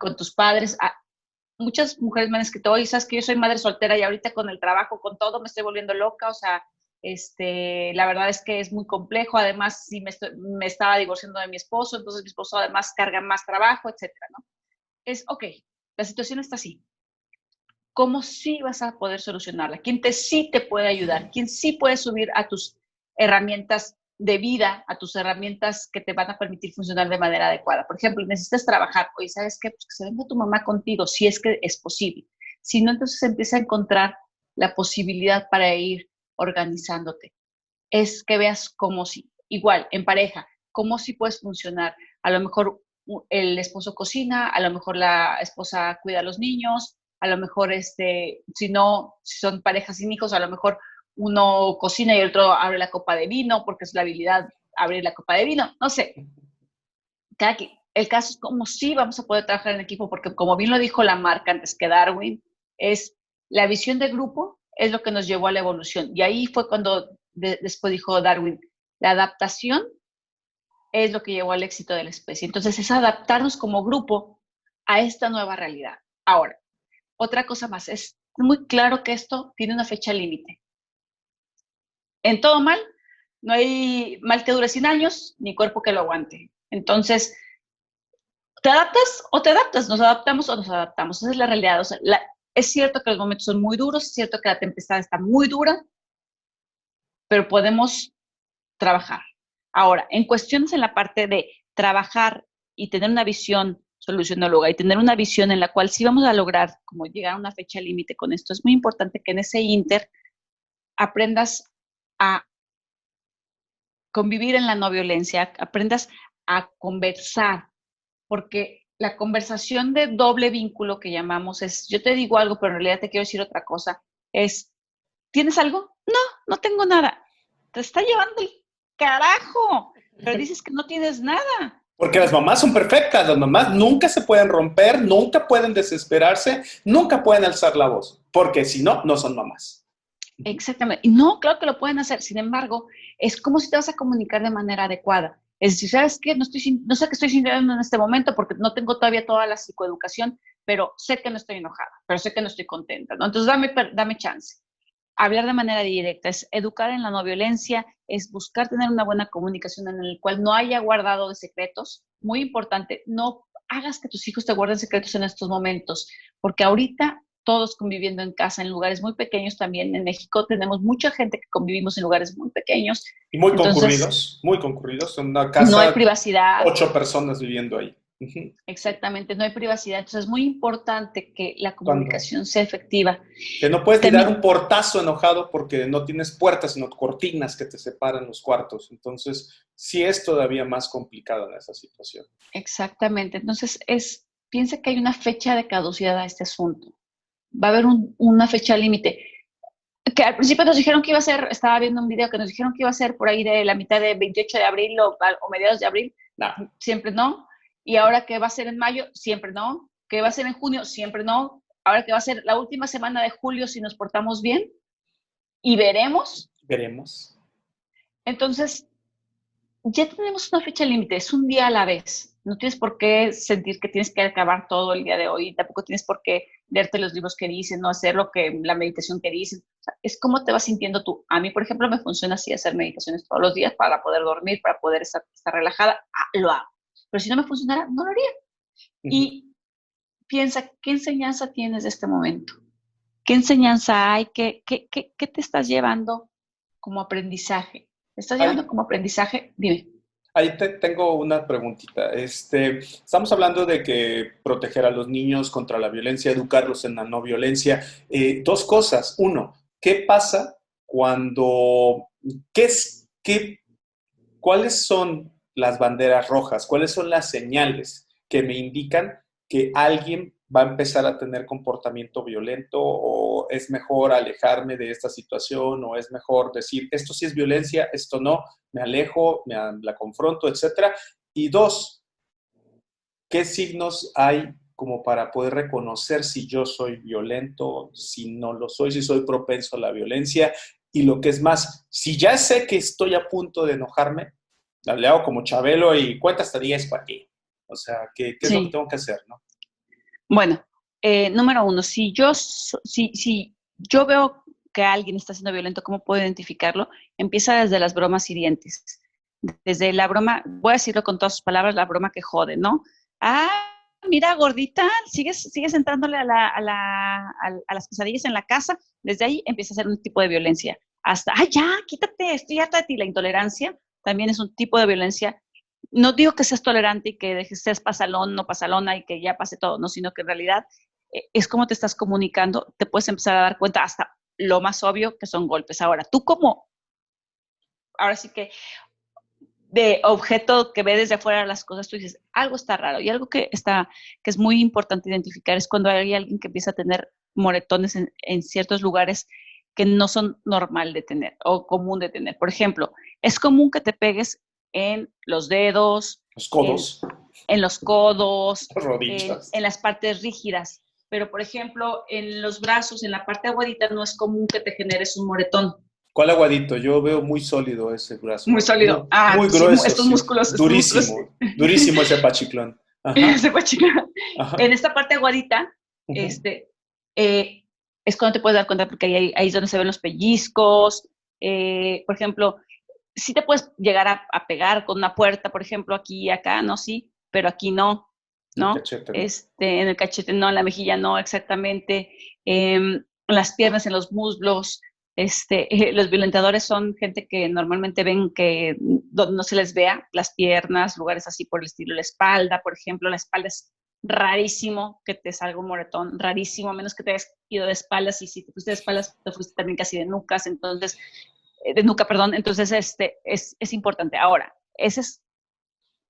con tus padres. Muchas mujeres me han escrito, oye, sabes que yo soy madre soltera y ahorita con el trabajo, con todo, me estoy volviendo loca. O sea, la verdad es que es muy complejo. Además, sí me estaba divorciando de mi esposo, entonces mi esposo además carga más trabajo, etcétera, ¿no? Ok, la situación está así. ¿Cómo sí vas a poder solucionarla? ¿Quién sí te puede ayudar? ¿Quién sí puede subir a tus herramientas de vida, a tus herramientas que te van a permitir funcionar de manera adecuada? Por ejemplo, necesitas trabajar. Oye, ¿sabes qué? Pues que se venga tu mamá contigo, si es que es posible. Si no, entonces empieza a encontrar la posibilidad para ir organizándote. Es que veas cómo sí. Igual, en pareja, cómo sí puedes funcionar. A lo mejor el esposo cocina, a lo mejor la esposa cuida a los niños, a lo mejor, si son parejas sin hijos, a lo mejor uno cocina y el otro abre la copa de vino, porque es la habilidad abrir la copa de vino, no sé. El caso es como sí vamos a poder trabajar en equipo, porque como bien lo dijo Lamarck antes que Darwin, es la visión de grupo es lo que nos llevó a la evolución. Y ahí fue cuando después dijo Darwin, la adaptación es lo que llevó al éxito de la especie. Entonces es adaptarnos como grupo a esta nueva realidad. Ahora, otra cosa más, es muy claro que esto tiene una fecha límite. En todo mal, no hay mal que dure 100 años, ni cuerpo que lo aguante. Entonces, ¿te adaptas o te adaptas? ¿Nos adaptamos o nos adaptamos? Esa es la realidad. O sea, es cierto que los momentos son muy duros, es cierto que la tempestad está muy dura, pero podemos trabajar. Ahora, en cuestiones en la parte de trabajar y tener una visión solucionóloga y tener una visión en la cual sí vamos a lograr como llegar a una fecha límite con esto, es muy importante que en ese inter aprendas a convivir en la no violencia, aprendas a conversar, porque la conversación de doble vínculo que llamamos es, yo te digo algo, pero en realidad te quiero decir otra cosa, es, ¿tienes algo? No, no tengo nada. Te está llevando el carajo, pero dices que no tienes nada. Porque las mamás son perfectas, las mamás nunca se pueden romper, nunca pueden desesperarse, nunca pueden alzar la voz, porque si no, no son mamás. Exactamente. Y no, claro que lo pueden hacer. Sin embargo, es como si te vas a comunicar de manera adecuada. Es decir, ¿sabes qué? No sé qué estoy sintiendo en este momento porque no tengo todavía toda la psicoeducación, pero sé que no estoy enojada, pero sé que no estoy contenta, ¿no? Entonces, dame chance. Hablar de manera directa, es educar en la no violencia, es buscar tener una buena comunicación en el cual no haya guardado de secretos. Muy importante, no hagas que tus hijos te guarden secretos en estos momentos, porque ahorita todos conviviendo en casa, en lugares muy pequeños también. En México tenemos mucha gente que convivimos en lugares muy pequeños. Y muy concurridos, muy concurridos. En una casa, no hay privacidad. 8 personas viviendo ahí. Ujú. Exactamente, no hay privacidad. Entonces es muy importante que la Cuando comunicación sea efectiva. que no puedes ni dar También, un portazo enojado porque no tienes puertas, sino cortinas que te separan los cuartos. Entonces, sí es todavía más complicado en esa situación. exactamente. Entonces piensa que hay una fecha de caducidad a este asunto. Va a haber una fecha límite. Que al principio nos dijeron que iba a ser, estaba viendo un video que nos dijeron que iba a ser por ahí de la mitad de 28 de abril o mediados de abril, Nah, siempre no. Y ahora que va a ser en mayo, siempre no. Que va a ser en junio, siempre no. Ahora que va a ser la última semana de julio si nos portamos bien y veremos. veremos. Entonces, ya tenemos una fecha límite, es un día a la vez. No tienes por qué sentir que tienes que acabar todo el día de hoy, tampoco tienes por qué leerte los libros que dicen, no hacer lo que la meditación que dicen. O sea, es cómo te vas sintiendo tú. A mí, por ejemplo, me funciona así hacer meditaciones todos los días para poder dormir, para poder estar relajada. Lo hago. Pero si no me funcionara, no lo haría. Ujú. Y piensa, ¿qué enseñanza tienes de este momento? ¿Qué enseñanza hay? ¿Qué te estás llevando como aprendizaje? ¿Te estás Ahí, llevando como aprendizaje? Dime. ahí te tengo una preguntita. Estamos hablando de que proteger a los niños contra la violencia, educarlos en la no violencia. Dos cosas. Uno, ¿qué pasa cuando, qué es, qué ¿cuáles son las banderas rojas? ¿Cuáles son las señales que me indican que alguien va a empezar a tener comportamiento violento o es mejor alejarme de esta situación o es mejor decir, esto sí es violencia, esto no, me alejo, la confronto, etcétera? Y dos, ¿qué signos hay como para poder reconocer si yo soy violento, si no lo soy, si soy propenso a la violencia? Y lo que es más, si ya sé que estoy a punto de enojarme, le hago como Chabelo y cuenta hasta 10 para ti. O sea, ¿qué es lo que Sí. tengo que hacer, no? Bueno, número uno, si yo veo que alguien está siendo violento, ¿cómo puedo identificarlo? Empieza desde las bromas hirientes. Desde la broma, voy a decirlo con todas sus palabras, la broma que jode, ¿no? Ah, mira, gordita, sigues entrándole a las quesadillas en la casa. Desde ahí empieza a ser un tipo de violencia. Hasta, ay, ya, quítate, estoy harta de ti. La intolerancia también es un tipo de violencia. No digo que seas tolerante y que seas pasalón, no pasalona y que ya pase todo, no, sino que en realidad es como te estás comunicando, te puedes empezar a dar cuenta hasta lo más obvio que son golpes. Ahora, tú como, ahora sí que de objeto que ve desde afuera las cosas, tú dices, algo está raro. Y algo que es muy importante identificar es cuando hay alguien que empieza a tener moretones en ciertos lugares que no son normal de tener o común de tener. Por ejemplo, es común que te pegues en los dedos, Los en, codos, en los codos, las rodillas. en las partes rígidas. Pero, por ejemplo, en los brazos, en la parte aguadita, no es común que te generes un moretón. ¿Cuál aguadito? Yo veo muy sólido ese Muy brazo. sólido. Ah, Muy sí, grueso, estos sí. músculos, estos músculos. Durísimo. Durísimo ese pachiclón. Ajá, Se fue chica. En ajá. esta parte aguadita, Uh-huh. es cuando te puedes dar cuenta porque ahí es donde se ven los pellizcos. Por ejemplo, sí te puedes llegar a pegar con una puerta, por ejemplo, aquí y acá, ¿no? Sí, pero aquí no, El ¿no? cachete, ¿no? En el cachete no, en la mejilla no, exactamente. En las piernas, en los muslos. Los violentadores son gente que normalmente ven que donde no se les vea las piernas, lugares así por el estilo, la espalda, por ejemplo, la espalda es rarísimo que te salga un moretón, rarísimo, a menos que te hayas ido de espaldas, y si te fuiste de espaldas, te fuiste también casi de nucas, entonces, de nuca, perdón, entonces es importante. Ahora,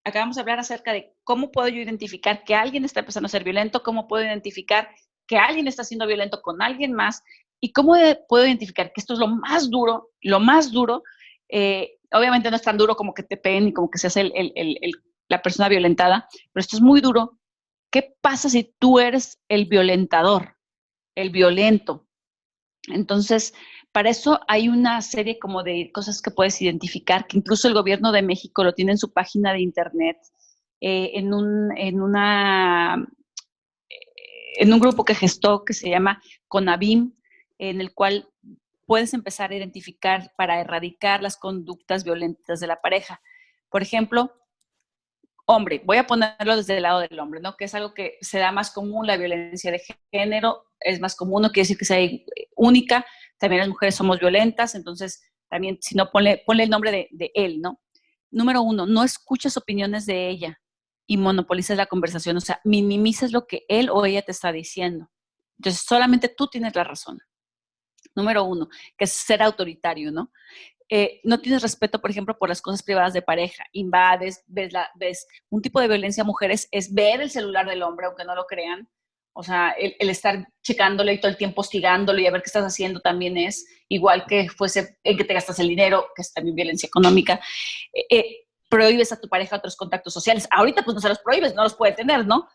acabamos de hablar acerca de cómo puedo yo identificar que alguien está empezando a ser violento, cómo puedo identificar que alguien está siendo violento con alguien más, y cómo puedo identificar que esto es lo más duro, obviamente no es tan duro como que te peguen y como que seas la persona violentada, pero esto es muy duro. ¿Qué pasa si tú eres el violentador, el violento? Entonces, para eso hay una serie como de cosas que puedes identificar, que incluso el gobierno de México lo tiene en su página de internet, en un grupo que gestó que se llama CONAVIM, en el cual puedes empezar a identificar para erradicar las conductas violentas de la pareja. Por ejemplo, hombre, voy a ponerlo desde el lado del hombre, ¿no? Que es algo que se da más común, la violencia de género es más común, no quiere decir que sea única, también las mujeres somos violentas, entonces también, si no, ponle el nombre de él, ¿no? Número uno, no escuches opiniones de ella. y monopolizas la conversación, o sea, minimizas lo que él o ella te está diciendo. Entonces, solamente tú tienes la razón. Número 1, que es ser autoritario, ¿no? No tienes respeto, por ejemplo, por las cosas privadas de pareja, invades, ves. Un tipo de violencia a mujeres es ver el celular del hombre, aunque no lo crean. O sea, el estar checándole y todo el tiempo hostigándolo y a ver qué estás haciendo también es, igual que fuese en que te gastas el dinero, que es también violencia económica. Prohíbes a tu pareja otros contactos sociales. Ahorita pues no se los prohíbes, no los puede tener, ¿no?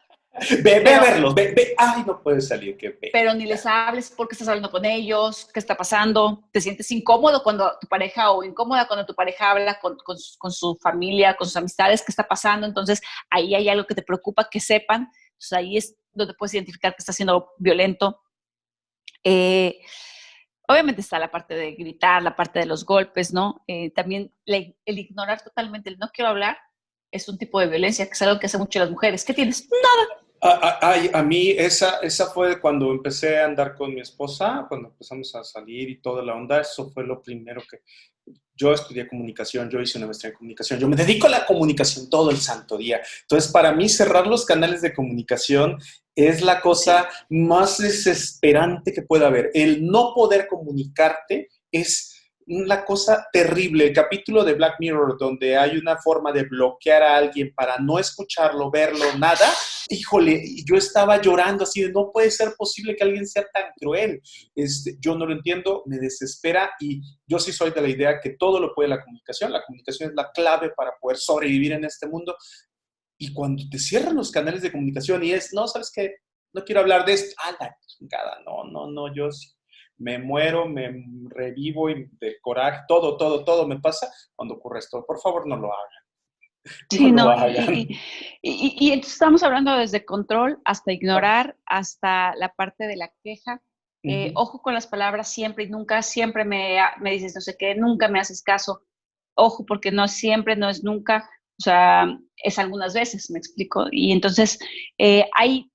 Ve a verlos, ve. Ay, no puede salir, qué pena. Pero ni les hables porque estás hablando con ellos, qué está pasando, te sientes incómodo cuando tu pareja o incómoda cuando tu pareja habla con su familia, con sus amistades, qué está pasando. Entonces ahí hay algo que te preocupa que sepan. Entonces ahí es donde puedes identificar que está siendo violento. Obviamente está la parte de gritar, la parte de los golpes, ¿no? También el ignorar totalmente, el no quiero hablar, es un tipo de violencia, que es algo que hacen mucho las mujeres. ¿Qué tienes? Nada. A mí esa fue cuando empecé a andar con mi esposa, cuando empezamos a salir y toda la onda, eso fue lo primero que... Yo estudié comunicación, yo hice una maestría en comunicación, yo me dedico a la comunicación todo el santo día. Entonces, para mí, cerrar los canales de comunicación es la cosa más desesperante que pueda haber. El no poder comunicarte es una cosa terrible. El capítulo de Black Mirror, donde hay una forma de bloquear a alguien para no escucharlo, verlo, nada, híjole, yo estaba llorando así de no puede ser posible que alguien sea tan cruel. Yo no lo entiendo, me desespera y yo sí soy de la idea que todo lo puede la comunicación es la clave para poder sobrevivir en este mundo. Y cuando te cierran los canales de comunicación y no, ¿sabes qué? No quiero hablar de esto. La chingada, no, yo sí. Me muero, me revivo y de coraje, todo me pasa cuando ocurre esto. Por favor, no lo hagan. Sí, No lo no, hagan. y entonces estamos hablando desde control hasta ignorar, hasta la parte de la queja. Ojo con las palabras siempre y nunca, siempre me dices no sé qué, nunca me haces caso. Ojo, porque no es siempre, no es nunca, o sea, es algunas veces, me explico. Y entonces, de ahí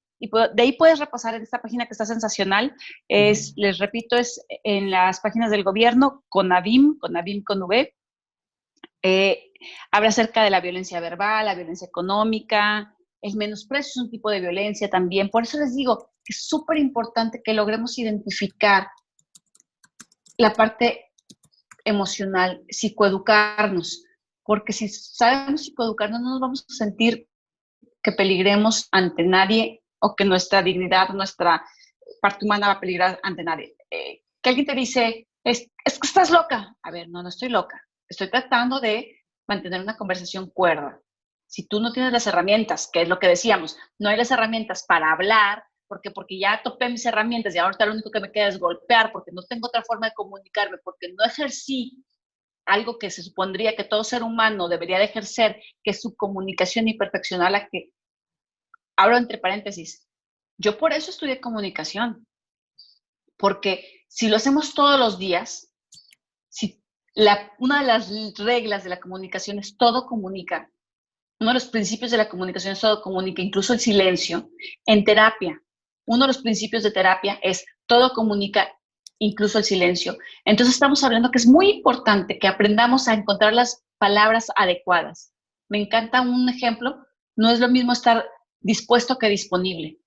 puedes repasar en esta página que está sensacional. Les repito, es en las páginas del gobierno, CONAVIM con V. Habla acerca de la violencia verbal, la violencia económica, el menosprecio es un tipo de violencia también. Por eso les digo que es súper importante que logremos identificar la parte emocional, psicoeducarnos, porque si sabemos psicoeducarnos no nos vamos a sentir que peligremos ante nadie o que nuestra dignidad, nuestra parte humana va a peligrar ante nadie. Que alguien te dice, es que estás loca. A ver, no estoy loca. Estoy tratando de mantener una conversación cuerda. Si tú no tienes las herramientas, que es lo que decíamos, no hay las herramientas para hablar, porque ya topé mis herramientas y ahorita lo único que me queda es golpear, porque no tengo otra forma de comunicarme, porque no ejercí algo que se supondría que todo ser humano debería de ejercer, que es su comunicación y perfeccionar la que, abro entre paréntesis, yo por eso estudié comunicación, porque si lo hacemos todos los días, una de las reglas de la comunicación es todo comunica. Uno de los principios de la comunicación es todo comunica, incluso el silencio. En terapia, uno de los principios de terapia es todo comunica, incluso el silencio. Entonces estamos hablando que es muy importante que aprendamos a encontrar las palabras adecuadas. Me encanta un ejemplo, no es lo mismo estar dispuesto que disponible.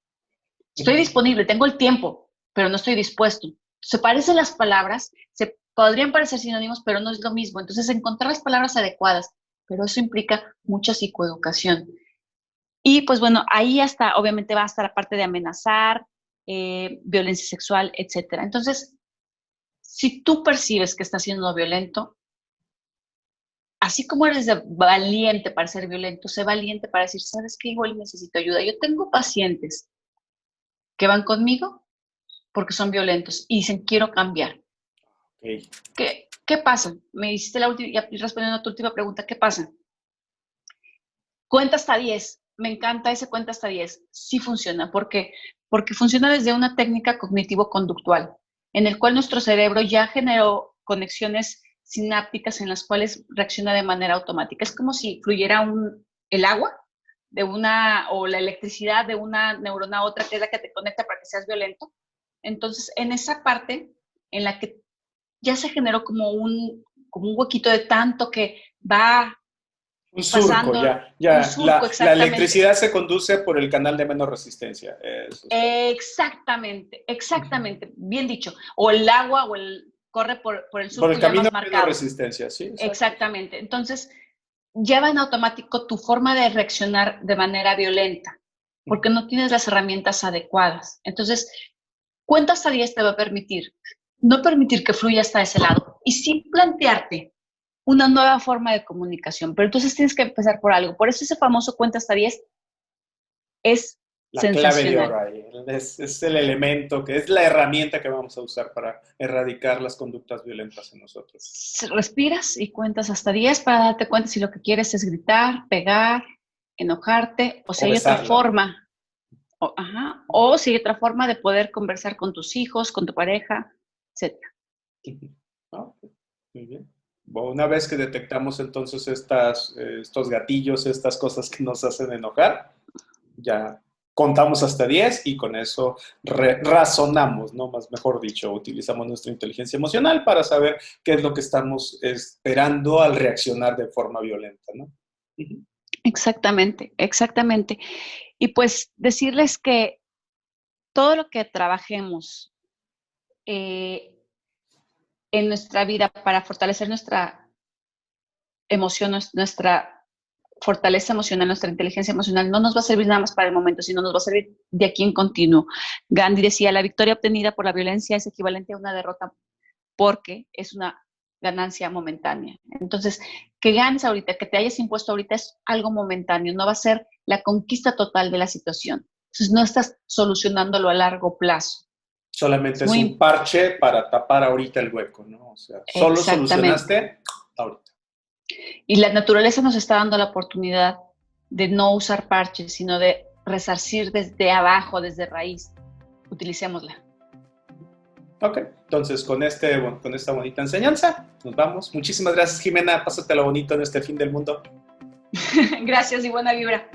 Estoy disponible, tengo el tiempo, pero no estoy dispuesto. Se parecen las palabras, se podrían parecer sinónimos, pero no es lo mismo. Entonces, encontrar las palabras adecuadas, pero eso implica mucha psicoeducación. Y pues bueno, ahí hasta, obviamente va hasta la parte de amenazar, violencia sexual, etcétera. Entonces, si tú percibes que estás siendo violento, así como eres valiente para ser violento, sé valiente para decir, ¿sabes qué? Igual necesito ayuda. Yo tengo pacientes que van conmigo porque son violentos y dicen, quiero cambiar. Okay. ¿Qué pasa? Me hiciste respondiendo a tu última pregunta, ¿qué pasa? Cuenta hasta 10. Me encanta ese cuenta hasta 10. Sí funciona. ¿Por qué? Porque funciona desde una técnica cognitivo-conductual, en el cual nuestro cerebro ya generó conexiones sinápticas en las cuales reacciona de manera automática. Es como si fluyera el agua o la electricidad de una neurona a otra, que es la que te conecta para que seas violento. Entonces, en esa parte en la que ya se generó como un huequito de tanto que va Un surco, pasando un surco, la exactamente. electricidad se conduce por el canal de menor resistencia. Eso es. Exactamente, bien dicho. O el agua corre por el surco Por el ya camino más de menor marcado. resistencia, sí. Exacto. Exactamente. Entonces, ya va en automático tu forma de reaccionar de manera violenta, porque no tienes las herramientas adecuadas. Entonces, cuenta hasta 10 te va a permitir no permitir que fluya hasta ese lado y sí plantearte una nueva forma de comunicación. Pero entonces tienes que empezar por algo. Por eso ese famoso cuenta hasta 10 es La sensacional. clave de oro ahí. Es el elemento, que es la herramienta que vamos a usar para erradicar las conductas violentas en nosotros. Respiras y cuentas hasta 10 para darte cuenta si lo que quieres es gritar, pegar, enojarte, o si hay otra forma. O si hay otra forma de poder conversar con tus hijos, con tu pareja, etc. Muy bien. Una vez que detectamos entonces estos gatillos, estas cosas que nos hacen enojar, ya contamos hasta 10 y con eso razonamos, ¿no? Mejor dicho, utilizamos nuestra inteligencia emocional para saber qué es lo que estamos esperando al reaccionar de forma violenta, ¿no? Exactamente. Y pues decirles que todo lo que trabajemos en nuestra vida para fortalecer nuestra emoción, nuestra fortaleza emocional, nuestra inteligencia emocional, no nos va a servir nada más para el momento, sino nos va a servir de aquí en continuo. Gandhi decía, la victoria obtenida por la violencia es equivalente a una derrota porque es una ganancia momentánea. Entonces, que ganes ahorita, que te hayas impuesto ahorita es algo momentáneo, no va a ser la conquista total de la situación. Entonces, no estás solucionándolo a largo plazo. Solamente es un parche para tapar ahorita el hueco, ¿no? O sea, solo solucionaste ahorita. Y la naturaleza nos está dando la oportunidad de no usar parches, sino de resarcir desde abajo, desde raíz. Utilicémosla. Ok, entonces con esta bonita enseñanza nos vamos. Muchísimas gracias, Jimena. Pásatelo bonito en este fin del mundo. Gracias y buena vibra.